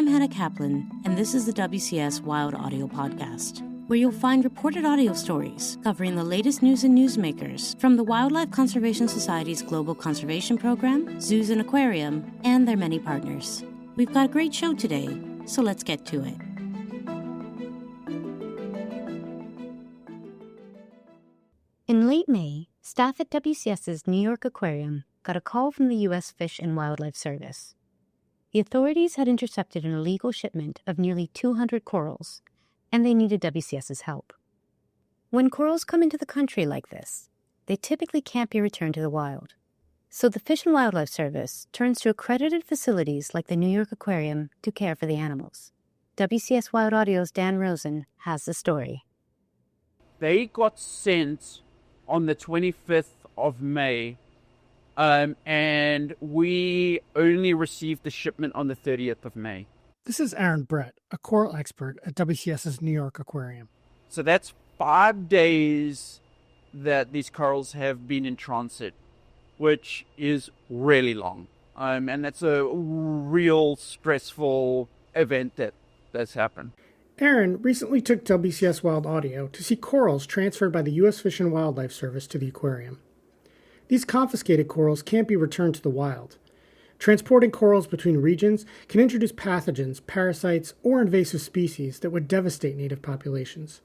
I'm Hannah Kaplan, and this is the WCS Wild Audio Podcast, where you'll find reported audio stories covering the latest news and newsmakers from the Wildlife Conservation Society's Global Conservation Program, Zoos and Aquarium, and their many partners. We've got a great show today, so let's get to it. In late May, staff at WCS's New York Aquarium got a call from the U.S. Fish and Wildlife Service. The authorities had intercepted an illegal shipment of nearly 200 corals, and they needed WCS's help. When corals come into the country like this, they typically can't be returned to the wild. So the Fish and Wildlife Service turns to accredited facilities like the New York Aquarium to care for the animals. WCS Wild Audio's Dan Rosen has the story. They got sent on the 25th of May, and we only received the shipment on the 30th of May. This is Aaron Brett, a coral expert at WCS's New York Aquarium. So that's 5 days that these corals have been in transit, which is really long. And that's a real stressful event that's happened. Aaron recently took WCS Wild Audio to see corals transferred by the U.S. Fish and Wildlife Service to the aquarium. These confiscated corals can't be returned to the wild. Transporting corals between regions can introduce pathogens, parasites, or invasive species that would devastate native populations.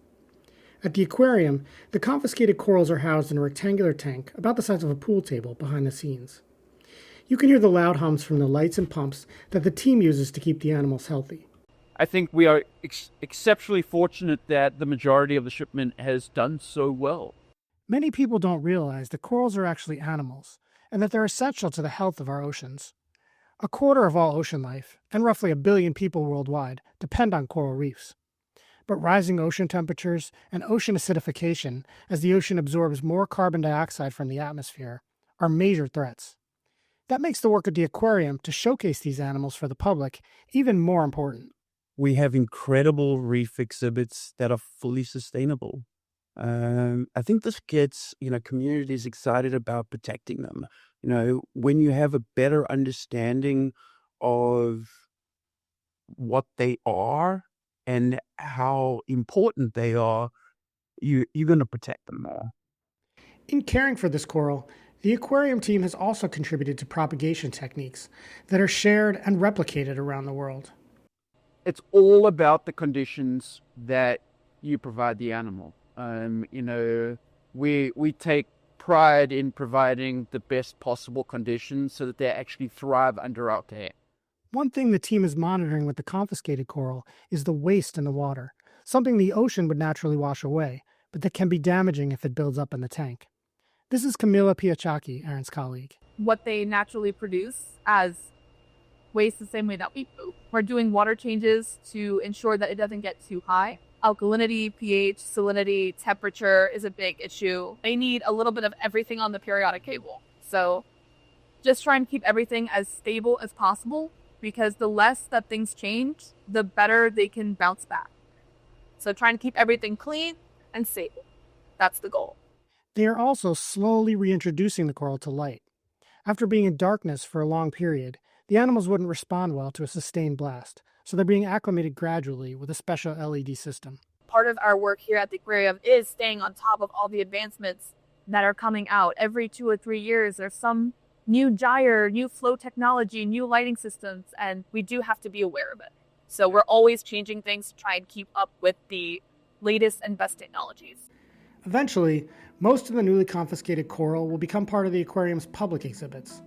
At the aquarium, the confiscated corals are housed in a rectangular tank about the size of a pool table behind the scenes. You can hear the loud hums from the lights and pumps that the team uses to keep the animals healthy. I think we are exceptionally fortunate that the majority of the shipment has done so well. Many people don't realize that corals are actually animals, and that they're essential to the health of our oceans. A quarter of all ocean life, and roughly 1 billion people worldwide, depend on coral reefs. But rising ocean temperatures and ocean acidification, as the ocean absorbs more carbon dioxide from the atmosphere, are major threats. That makes the work at the aquarium to showcase these animals for the public even more important. We have incredible reef exhibits that are fully sustainable. I think this gets, communities excited about protecting them. When you have a better understanding of what they are and how important they are, you're going to protect them more. In caring for this coral, the aquarium team has also contributed to propagation techniques that are shared and replicated around the world. It's all about the conditions that you provide the animal. We take pride in providing the best possible conditions so that they actually thrive under our care. One thing the team is monitoring with the confiscated coral is the waste in the water, something the ocean would naturally wash away, but that can be damaging if it builds up in the tank. This is Camilla Piechocki, Aaron's colleague. What they naturally produce as waste the same way that we poop. We're doing water changes to ensure that it doesn't get too high. Alkalinity, pH, salinity, temperature is a big issue. They need a little bit of everything on the periodic table. So just try and keep everything as stable as possible, because the less that things change, the better they can bounce back. So try and keep everything clean and stable. That's the goal. They are also slowly reintroducing the coral to light. After being in darkness for a long period, the animals wouldn't respond well to a sustained blast, so they're being acclimated gradually with a special LED system. Part of our work here at the aquarium is staying on top of all the advancements that are coming out. Every 2 or 3 years, there's some new gyre, new flow technology, new lighting systems, and we do have to be aware of it. So we're always changing things to try and keep up with the latest and best technologies. Eventually, most of the newly confiscated coral will become part of the aquarium's public exhibits.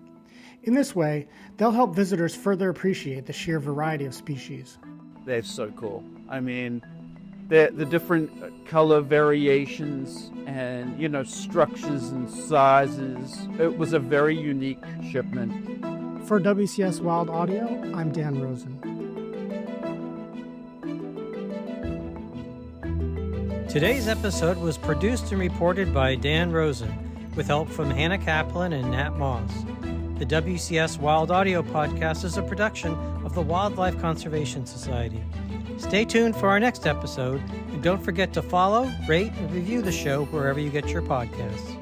In this way, they'll help visitors further appreciate the sheer variety of species. They're so cool. I mean, the different color variations and, structures and sizes. It was a very unique shipment. For WCS Wild Audio, I'm Dan Rosen. Today's episode was produced and reported by Dan Rosen, with help from Hannah Kaplan and Nat Moss. The WCS Wild Audio Podcast is a production of the Wildlife Conservation Society. Stay tuned for our next episode, and don't forget to follow, rate, and review the show wherever you get your podcasts.